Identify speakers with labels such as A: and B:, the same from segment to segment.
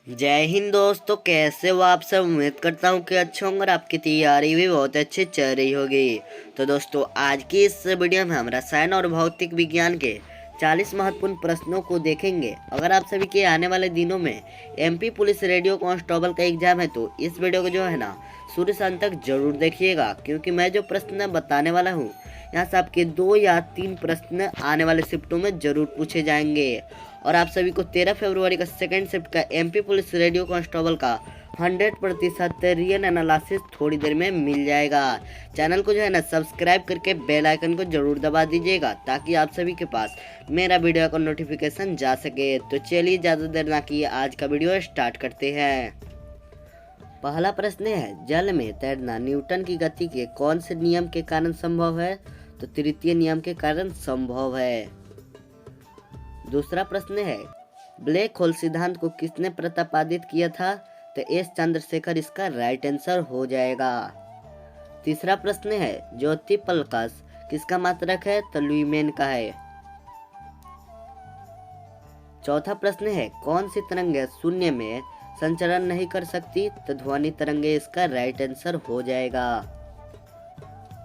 A: जय हिंद दोस्तों, कैसे हो आप सब। उम्मीद करता हूँ कि अच्छे होंगे और आपकी तैयारी भी बहुत अच्छी चल रही होगी। तो दोस्तों, आज की इस वीडियो में हम रसायन और भौतिक विज्ञान के 40 महत्वपूर्ण प्रश्नों को देखेंगे। अगर आप सभी के आने वाले दिनों में एमपी पुलिस रेडियो कांस्टेबल का एग्जाम है तो इस वीडियो को जो है ना शुरू से अंत तक जरूर देखिएगा, क्योंकि मैं जो प्रश्न बताने वाला हूँ यहाँ से आपके 2 या 3 प्रश्न आने वाले शिफ्टों में जरूर पूछे जाएंगे। और आप सभी को 13 फरवरी का सेकंड शिफ्ट का एमपी पुलिस रेडियो कांस्टेबल का 100% रियल एनालिसिस थोड़ी देर में मिल जाएगा। चैनल को जो है ना सब्सक्राइब करके बेल आइकन को जरूर दबा दीजिएगा, ताकि आप सभी के पास मेरा वीडियो का नोटिफिकेशन जा सके। तो चलिए ज़्यादा देर ना किए आज का वीडियो स्टार्ट करते हैं। पहला प्रश्न है, जल में तैरना न्यूटन की गति के कौन से नियम के कारण संभव है? तो तृतीय नियम के कारण संभव है। दूसरा प्रश्न है, ब्लैक होल सिद्धांत को किसने प्रतिपादित किया था? तो एस चंद्रशेखर इसका राइट आंसर हो जाएगा। तीसरा प्रश्न है, ज्योतिपल्कस किसका मात्रक है? तो ल्यूमेन का है। चौथा प्रश्न है, कौन सी तरंगे शून्य में संचरण नहीं कर सकती? तो ध्वनि तरंगे इसका राइट आंसर हो जाएगा।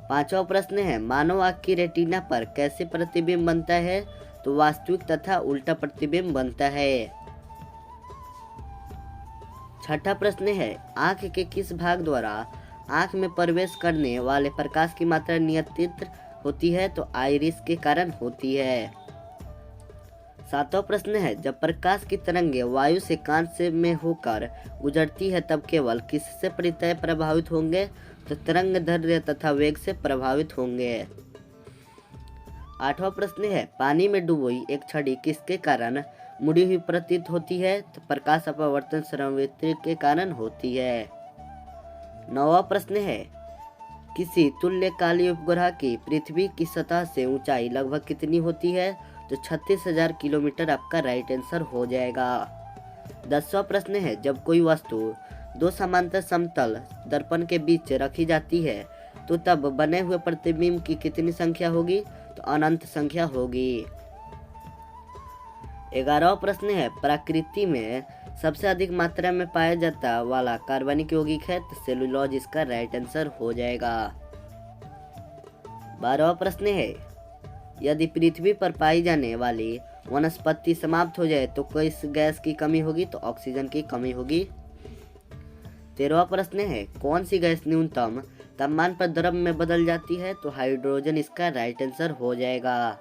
A: पांचवा प्रश्न है, मानव आँख की रेटिना पर कैसे प्रतिबिंब बनता है? तो वास्तविक तथा उल्टा प्रतिबिंब बनता है। छठा प्रश्न है, आँख के किस भाग द्वारा आँख में प्रवेश करने वाले प्रकाश की मात्रा नियंत्रित होती है? तो आइरिस के कारण होती है। सातवां प्रश्न है, जब प्रकाश की तरंगे वायु से कांस्य में होकर गुजरती है तब केवल किससे परितः प्रभावित होंगे? तो तरंग दैर्ध्य तथा वेग से प्रभावित होंगे। आठवां प्रश्न है, पानी में डूबी एक छड़ी किसके कारण मुड़ी हुई प्रतीत होती है? तो प्रकाश अपवर्तन संवेदी के कारण होती है। नौवां प्रश्न है, किसी तुल्यकालिक उपग्रह की पृथ्वी की सतह से ऊंचाई लगभग कितनी होती है? तो 36,000 किलोमीटर आपका राइट आंसर हो जाएगा। 10वां प्रश्न है, जब कोई वस्तु दो समांतर समतल दर्पण के बीच रखी जाती है तो तब बने हुए प्रतिबिंब की कितनी संख्या होगी? तो अनंत संख्या होगी। 11वां प्रश्न है, प्रकृति में सबसे अधिक मात्रा में पाया जाता वाला कार्बनिक यौगिक है? तो सेलुलोज इसका राइट आंसर हो जाएगा। 12वां प्रश्न है, यदि पृथ्वी पर पाई जाने वाली वनस्पति समाप्त हो जाए तो किस गैस की कमी होगी? तो ऑक्सीजन की कमी होगी। 13वां प्रश्न है, कौन सी गैस न्यूनतम तापमान पर द्रव में बदल जाती है? तो हाइड्रोजन इसका राइट आंसर हो जाएगा।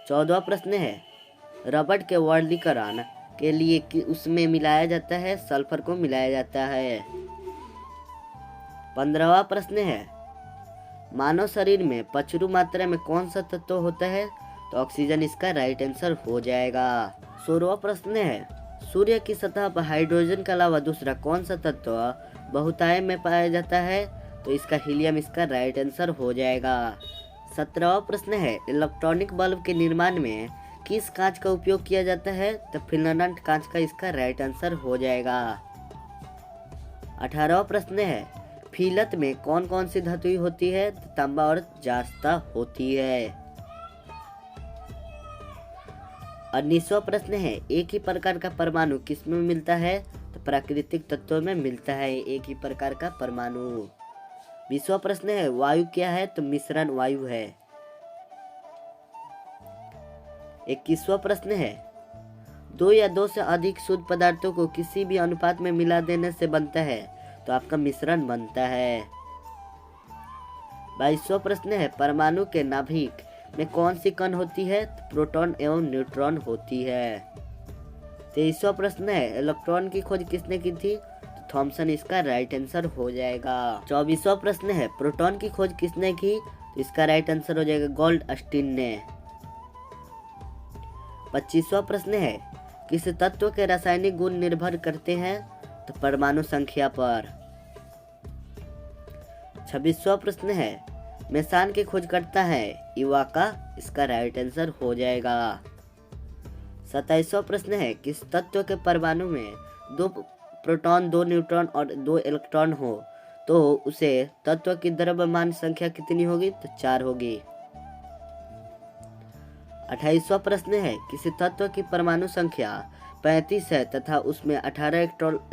A: 14वां प्रश्न है, रबड़ के वर्गीकरण के लिए उसमें मिलाया जाता है? सल्फर को मिलाया जाता है। 15वां प्रश्न है, मानव शरीर में प्रचुर मात्रा में कौन सा तत्व होता है? तो ऑक्सीजन इसका राइट आंसर हो जाएगा। 16वां प्रश्न है, सूर्य की सतह पर हाइड्रोजन के अलावा दूसरा कौन सा तत्व बहुतायत में पाया जाता है? तो इसका हीलियम इसका राइट आंसर हो जाएगा। 17वां प्रश्न है, इलेक्ट्रॉनिक बल्ब के निर्माण में किस कांच का उपयोग किया जाता है? तो फिलामेंट कांच का इसका राइट आंसर हो जाएगा। 18वां प्रश्न है, फिलत में कौन कौन सी धातु होती है? तो तांबा और जास्ता होती है। 19वां प्रश्न है, एक ही प्रकार का परमाणु किस में मिलता है? तो प्राकृतिक तत्वों में मिलता है एक ही प्रकार का परमाणु। 20वां प्रश्न है, वायु क्या है? तो मिश्रण वायु है। 21वां प्रश्न है, दो या दो से अधिक शुद्ध पदार्थों को किसी भी अनुपात में मिला देने से बनता है? तो आपका मिश्रण बनता है। 22वां प्रश्न है, परमाणु के नाभिक में कौन सी कण होती है? तो प्रोटॉन एवं न्यूट्रॉन होती है। 23वां प्रश्न है, इलेक्ट्रॉन की खोज किसने की थी? तो थॉमसन इसका राइट आंसर हो जाएगा। 24वां प्रश्न है, प्रोटॉन की खोज किसने की? तो इसका राइट आंसर हो जाएगा गोल्डस्टीन ने। 25वां प्रश्न है, किस तत्व के रासायनिक गुण निर्भर करते हैं? तो परमाणु संख्या पर। 26वां प्रश्न है, मेथान की खोज करता है इवाका, इसका राइट आंसर हो जाएगा। 27वां प्रश्न है, किस तत्व के परमाणु में 2 प्रोटॉन 2 न्यूट्रॉन और 2 इलेक्ट्रॉन हो तो उसे तत्व की द्रव्यमान संख्या कितनी होगी? तो 4 होगी। 28वां प्रश्न है, किसी तत्व की परमाणु संख्या 35 है तथा उसमें 18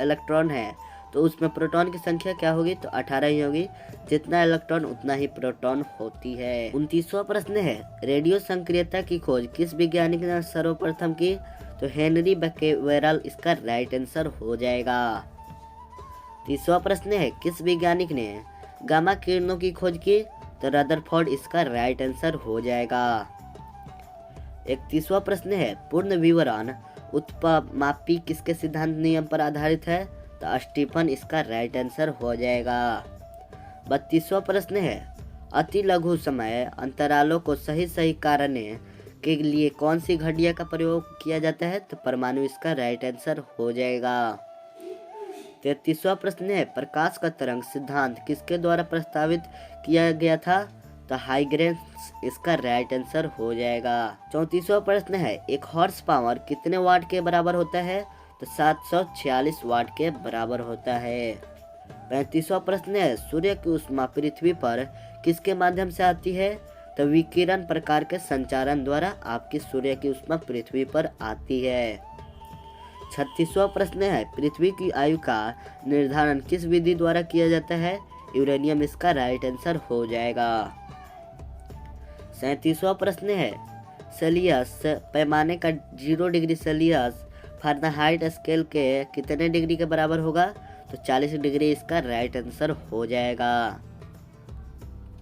A: इलेक्ट्रॉन है, तो उसमें प्रोटॉन की संख्या क्या होगी? तो 18 ही होगी। जितना इलेक्ट्रॉन उतना ही प्रोटॉन होती है। 29वां प्रश्न है, रेडियो सक्रियता की खोज किस वैज्ञानिक ने सर्वप्रथम की? तो हेनरी बेकेवेरेल इसका राइट आंसर हो जाएगा। 30वां प्रश्न है, किस वैज्ञानिक ने गामा किरणों की खोज की? तो रदरफोर्ड इसका राइट आंसर हो जाएगा। 31वां प्रश्न है, पूर्ण विवरण उत्पमापी किसके सिद्धांत नियम पर आधारित है? तो स्टीफन इसका राइट आंसर हो जाएगा। 32वां प्रश्न है, अति लघु समय अंतरालों को सही करने के लिए कौन सी घड़ियां का प्रयोग किया जाता है? तो परमाणु इसका राइट आंसर हो जाएगा। 33वां प्रश्न है, प्रकाश का तरंग सिद्धांत किसके द्वारा प्रस्तावित किया गया था? तो हाइगेन्स इसका राइट आंसर हो जाएगा। 34वां प्रश्न है, एक हॉर्स पावर कितने वाट के बराबर होता है? तो 746 वाट के बराबर होता है। 35वां प्रश्न है, सूर्य की ऊष्मा पृथ्वी पर किसके माध्यम से आती है? तो विकिरण प्रकार के संचारण द्वारा आपकी सूर्य की ऊष्मा पृथ्वी पर आती है। 36वां प्रश्न है, पृथ्वी की आयु का निर्धारण किस विधि द्वारा किया जाता है? यूरेनियम इसका राइट आंसर हो जाएगा। 37वां प्रश्न है, सेल्सियस पैमाने का 0 डिग्री सेल्सियस फ़ारेनहाइट स्केल के कितने डिग्री के बराबर होगा? तो 40 डिग्री इसका राइट आंसर हो जाएगा।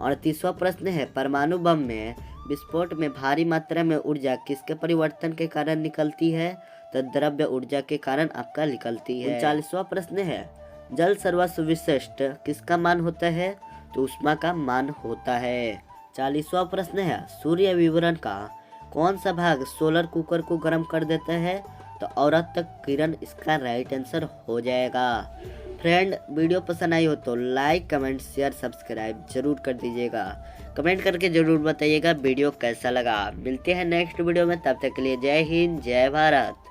A: 38वां प्रश्न है, परमाणु बम में विस्फोट में भारी मात्रा में ऊर्जा किसके परिवर्तन के कारण निकलती है? तो द्रव्य ऊर्जा के कारण आपका निकलती है। 39वां प्रश्न है, जल सर्वस्व विशिष्ट किसका मान होता है? तो ऊष्मा का मान होता है। 40वां प्रश्न है, सूर्य विवरण का कौन सा भाग सोलर कुकर को गर्म कर देता है? तो औरत तक किरण इसका राइट आंसर हो जाएगा। फ्रेंड, वीडियो पसंद आई हो तो लाइक, कमेंट, शेयर, सब्सक्राइब जरूर कर दीजिएगा। कमेंट करके जरूर बताइएगा वीडियो कैसा लगा। मिलते हैं नेक्स्ट वीडियो में, तब तक के लिए जय हिंद, जय भारत।